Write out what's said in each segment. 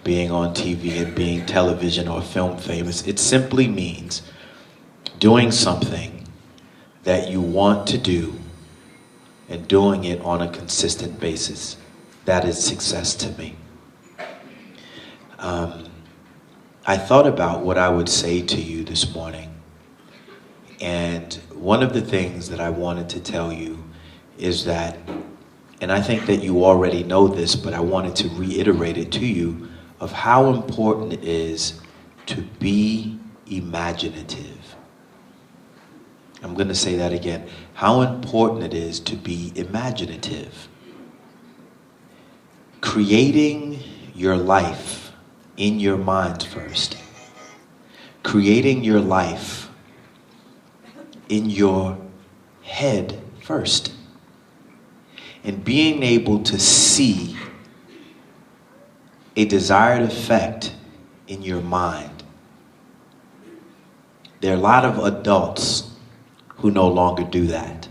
being on TV and being television or film famous. It simply means doing something that you want to do and doing it on a consistent basis. That is success to me. I thought about what I would say to you this morning, and one of the things that I wanted to tell you is that, and I think that you already know this, but I wanted to reiterate it to you, of how important it is to be imaginative. I'm going to say that again. How important it is to be imaginative. Creating your life in your mind first. Creating your life in your head first. And being able to see a desired effect in your mind. There are a lot of adults who no longer do that.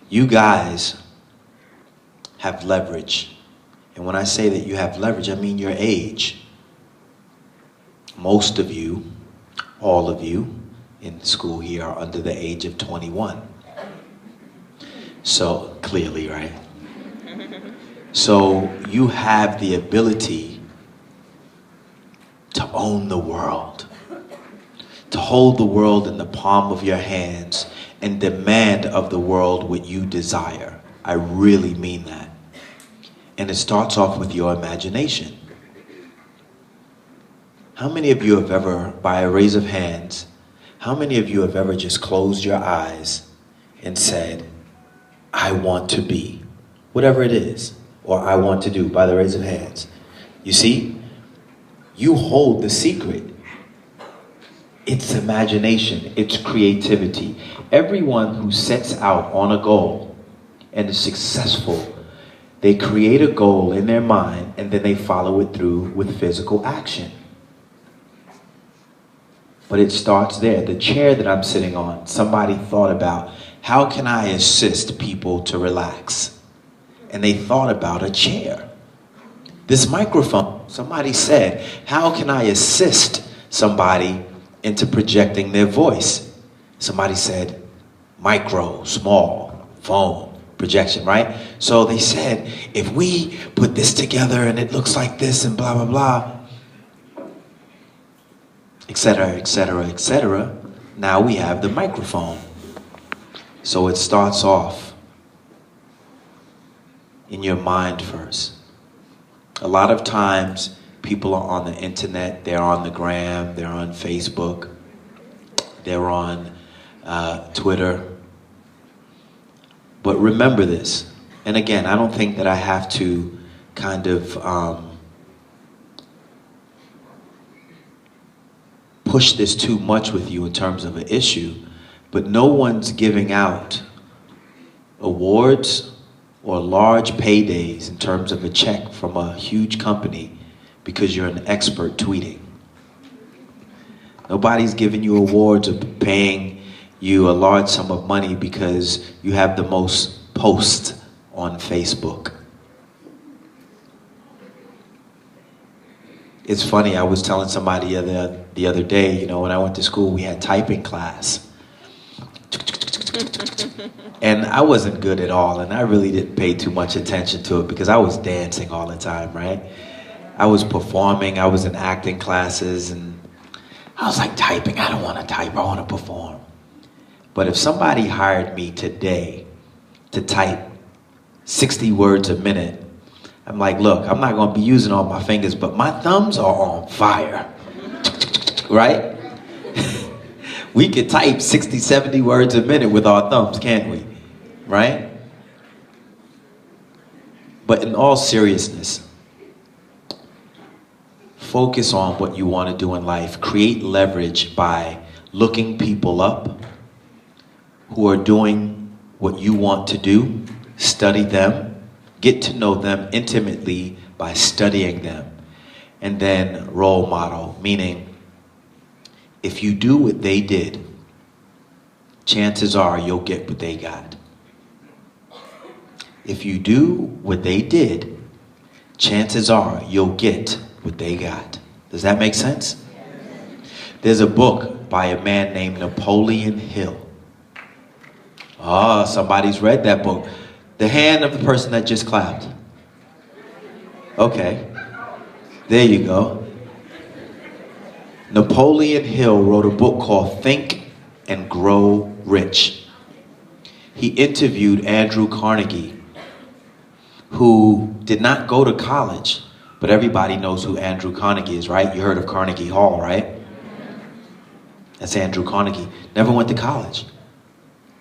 You guys have leverage. And when I say that you have leverage, I mean your age. Most of you, all of you in school here are under the age of 21. So, clearly, right? So you have the ability to own the world, to hold the world in the palm of your hands and demand of the world what you desire. I really mean that. And it starts off with your imagination. How many of you have ever, by a raise of hands, how many of you have ever just closed your eyes and said, I want to be, whatever it is, or I want to do, by the raise of hands? You see, you hold the secret. It's imagination, it's creativity. Everyone who sets out on a goal and is successful, they create a goal in their mind and then they follow it through with physical action. But it starts there. The chair that I'm sitting on, somebody thought about, how can I assist people to relax? And they thought about a chair. This microphone, somebody said, how can I assist somebody into projecting their voice? Somebody said, micro, small, phone, projection, right? So they said, if we put this together and it looks like this and blah, blah, blah, etc., etc., etc., now we have the microphone. So it starts off in your mind first. A lot of times people are on the internet, they're on the gram, they're on Facebook, they're on Twitter. But remember this, and again, I don't think that I have to kind of push this too much with you in terms of an issue, but no one's giving out awards or large paydays in terms of a check from a huge company because you're an expert tweeting. Nobody's giving you awards or paying you a large sum of money because you have the most posts on Facebook. It's funny, I was telling somebody the other day, you know, when I went to school, we had typing class. And I wasn't good at all, and I really didn't pay too much attention to it because I was dancing all the time, right? I was performing, I was in acting classes, and I was like, typing, I don't want to type, I want to perform. But if somebody hired me today to type 60 words a minute, I'm like, look, I'm not going to be using all my fingers, but my thumbs are on fire, right? We could type 60, 70 words a minute with our thumbs, can't we? Right? But in all seriousness, focus on what you want to do in life. Create leverage by looking people up who are doing what you want to do. Study them. Get to know them intimately by studying them. And then role model, meaning if you do what they did, chances are you'll get what they got. If you do what they did, chances are you'll get what they got. Does that make sense? There's a book by a man named Napoleon Hill. Oh, somebody's read that book. The hand of the person that just clapped. Okay, there you go. Napoleon Hill wrote a book called Think and Grow Rich. He interviewed Andrew Carnegie, who did not go to college, but everybody knows who Andrew Carnegie is, right? You heard of Carnegie Hall, right? That's Andrew Carnegie. Never went to college.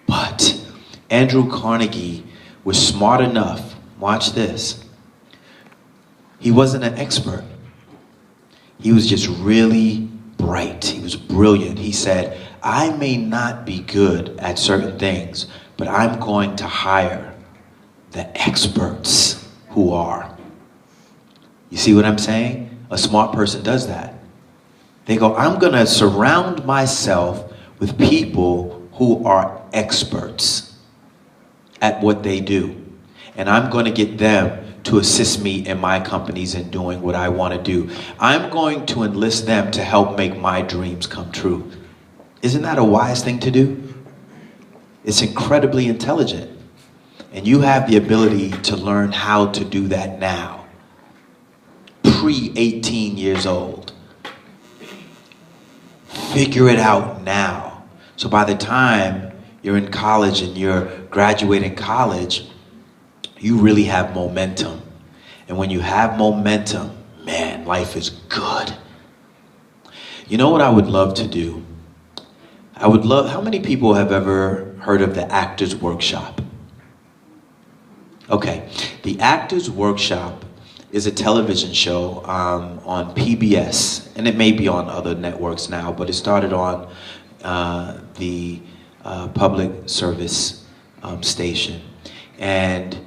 But Andrew Carnegie was smart enough, watch this. He wasn't an expert. He was just really bright. He was brilliant. He said, I may not be good at certain things, but I'm going to hire the experts who are. You see what I'm saying? A smart person does that. They go, I'm going to surround myself with people who are experts at what they do. And I'm going to get them to assist me in my companies in doing what I want to do. I'm going to enlist them to help make my dreams come true. Isn't that a wise thing to do? It's incredibly intelligent. And you have the ability to learn how to do that now. Pre-18 years old. Figure it out now. So by the time you're in college and you're graduating college, you really have momentum. And when you have momentum, man, life is good. You know what I would love to do? How many people have ever heard of the Actors Workshop? Okay, the Actors Workshop is a television show on PBS, and it may be on other networks now, but it started on the public service station. And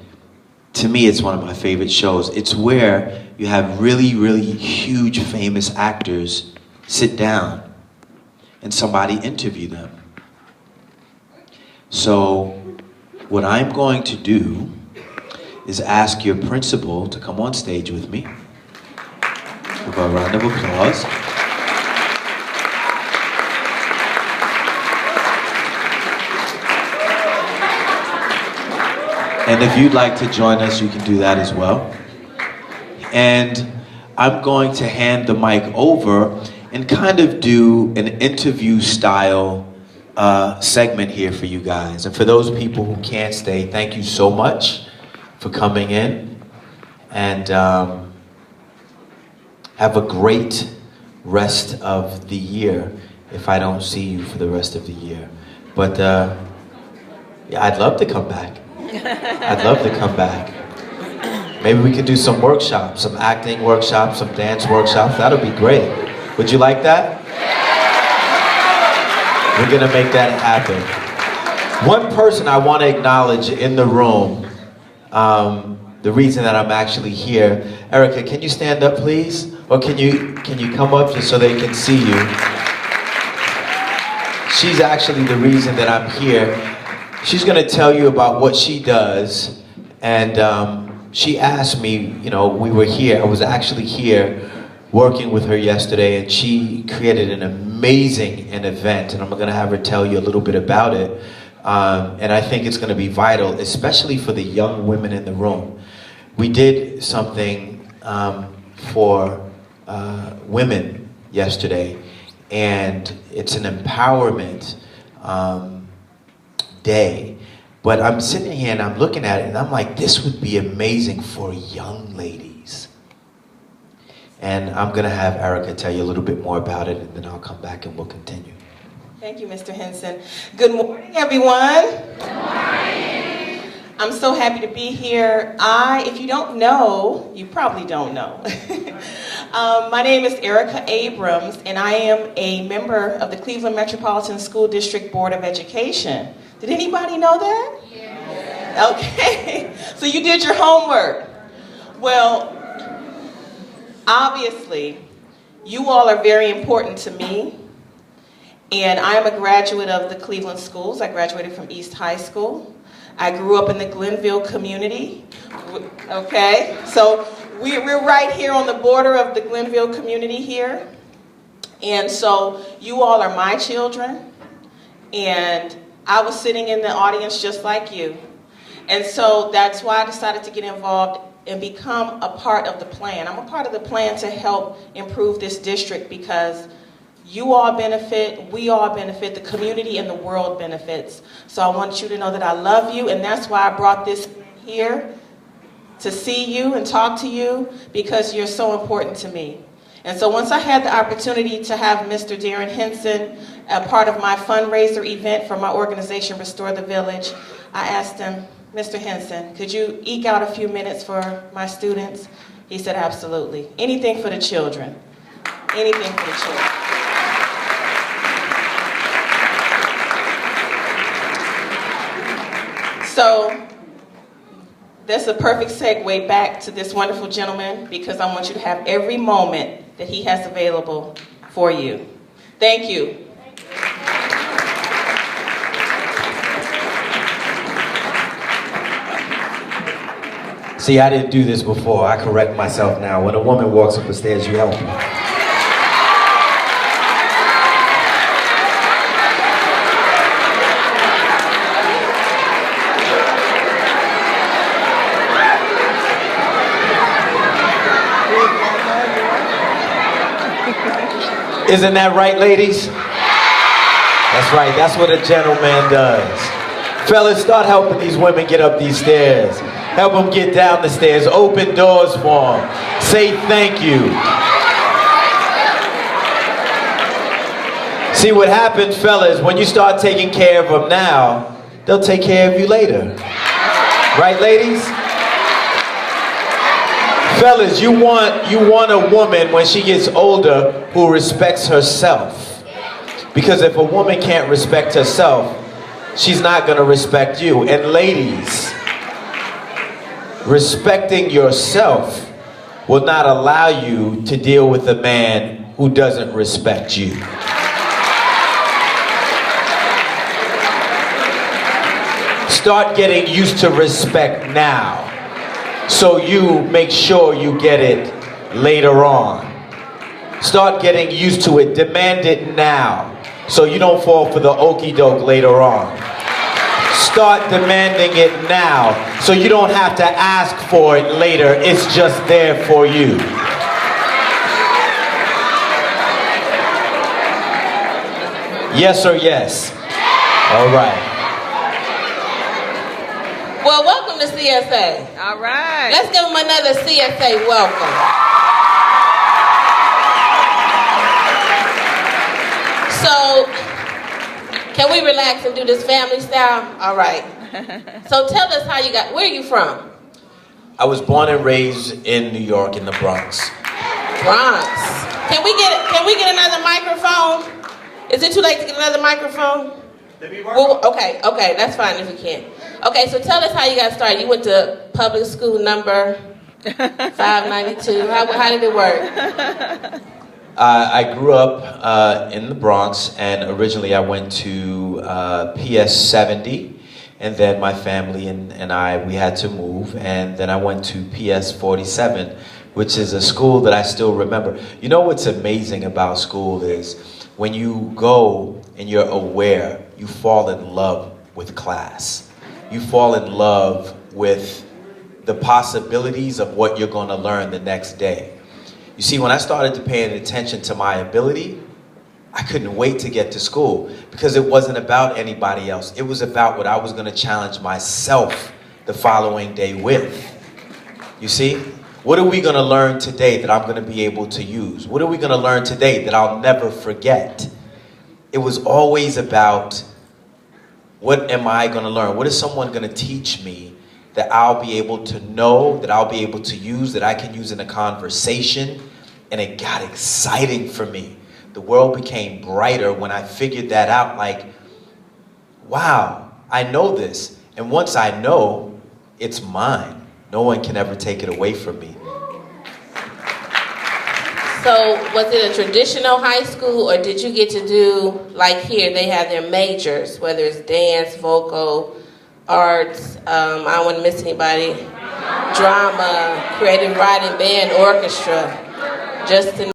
to me, it's one of my favorite shows. It's where you have really, really huge, famous actors sit down and somebody interview them. So what I'm going to do is ask your principal to come on stage with me. Give a round of applause. And if you'd like to join us, you can do that as well. And I'm going to hand the mic over and kind of do an interview style segment here for you guys. And for those people who can't stay, thank you so much for coming in. And have a great rest of the year if I don't see you for the rest of the year. But yeah, I'd love to come back. I'd love to come back. Maybe we could do some workshops, some acting workshops, some dance workshops. That'll be great. Would you like that? We're gonna make that happen. One person I want to acknowledge in the room, the reason that I'm actually here. Ericka, can you stand up, please? Or can you come up just so they can see you? She's actually the reason that I'm here. She's gonna tell you about what she does. And she asked me, you know, we were here, I was actually here working with her yesterday, and she created an amazing event, and I'm gonna have her tell you a little bit about it. And I think it's gonna be vital, especially for the young women in the room. We did something for women yesterday, and it's an empowerment day. But I'm sitting here and I'm looking at it and I'm like, this would be amazing for young ladies. And I'm gonna have Ericka tell you a little bit more about it, and then I'll come back and we'll continue. Thank you, Mr. Henson. Good morning, everyone. Good morning. I'm so happy to be here. If you don't know, you probably don't know. My name is Ericka Abrams, and I am a member of the Cleveland Metropolitan School District Board of Education. Did anybody know that? Yes. Okay, so you did your homework. Well, obviously, you all are very important to me, and I am a graduate of the Cleveland schools. I graduated from East High School. I grew up in the Glenville community, okay? So we're right here on the border of the Glenville community here. And so you all are my children. And I was sitting in the audience just like you. And so that's why I decided to get involved and become a part of the plan. I'm a part of the plan to help improve this district because you all benefit, we all benefit, the community and the world benefits. So I want you to know that I love you, and that's why I brought this here, to see you and talk to you, because you're so important to me. And so once I had the opportunity to have Mr. Darrin Henson a part of my fundraiser event for my organization, Restore the Village, I asked him, Mr. Henson, could you eke out a few minutes for my students? He said, absolutely. Anything for the children. Anything for the children. So that's a perfect segue back to this wonderful gentleman, because I want you to have every moment that he has available for you. Thank you. See, I didn't do this before. I correct myself now. When a woman walks up the stairs, you help her. Isn't that right, ladies? That's right. That's what a gentleman does. Fellas, start helping these women get up these stairs. Help them get down the stairs. Open doors for them. Say thank you. See what happens, fellas, when you start taking care of them now, they'll take care of you later. Right, ladies? Fellas, you want a woman when she gets older who respects herself. Because if a woman can't respect herself, she's not going to respect you. And ladies, respecting yourself will not allow you to deal with a man who doesn't respect you. Start getting used to respect now, so you make sure you get it later on. Start getting used to it. Demand it now, so you don't fall for the okie doke later on. Start demanding it now, so you don't have to ask for it later. It's just there for you. Yes or yes? All right. Well, welcome to CSA. All right. Let's give them another CSA welcome. So, can we relax and do this family style? All right. So tell us how you got, where are you from? I was born and raised in New York, in the Bronx. Bronx. Can we get another microphone? Is it too late to get another microphone? Well, okay, that's fine if we can. Okay, so tell us how you got started. You went to public school number 592. How did it work? I grew up in the Bronx, and originally I went to PS 70, and then my family and I, we had to move, and then I went to PS 47, which is a school that I still remember. You know what's amazing about school is when you go and you're aware, you fall in love with class. You fall in love with the possibilities of what you're going to learn the next day. You see, when I started to pay attention to my ability, I couldn't wait to get to school because it wasn't about anybody else. It was about what I was going to challenge myself the following day with. You see, what are we going to learn today that I'm going to be able to use? What are we going to learn today that I'll never forget? It was always about, what am I going to learn? What is someone going to teach me that I'll be able to know, that I'll be able to use, that I can use in a conversation? And it got exciting for me. The world became brighter when I figured that out, like, wow, I know this. And once I know, it's mine. No one can ever take it away from me. So was it a traditional high school, or did you get to do, like here, they have their majors, whether it's dance, vocal, arts, I don't want to miss anybody. drama, creative writing, band, orchestra, just to